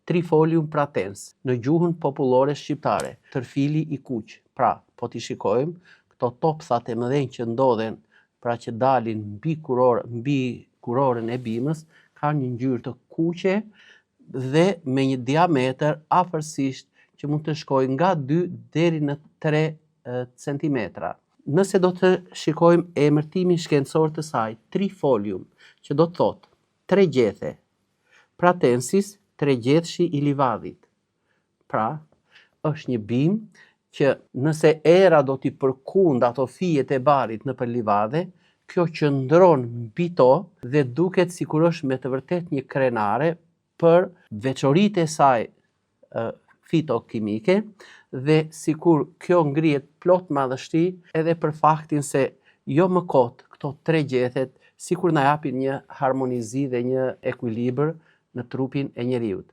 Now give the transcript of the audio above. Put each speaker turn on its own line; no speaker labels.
Trifolium pratensis, në gjuhën popullore shqiptare, tërfili i kuq. Pra, po t'i shikojmë, këto topsat e mëdhenj që ndodhen, pra që dalin mbi kurorën e bimës, kanë një ngjyrë të kuqe dhe me një diametër afërsisht që mund të shkojë nga 2 deri në 3 centimetra. Nëse do të shikojmë emërtimin shkencor të saj, trifolium, që do të thotë tregjethe, pratensis, tregjetëshi i livadit. Pra, është një bimë që nëse era do t'i përkund ato fijet e barit në për livade, kjo qëndron mbi to dhe duket sikur është me të vërtet një krenare për veçoritë e saj fitokimike dhe sikur kjo ngrihet plot madhështi edhe për faktin se jo më kot këto tregjethet sikur na japin një harmonizi dhe një ekuilibër në trupin e njeriut.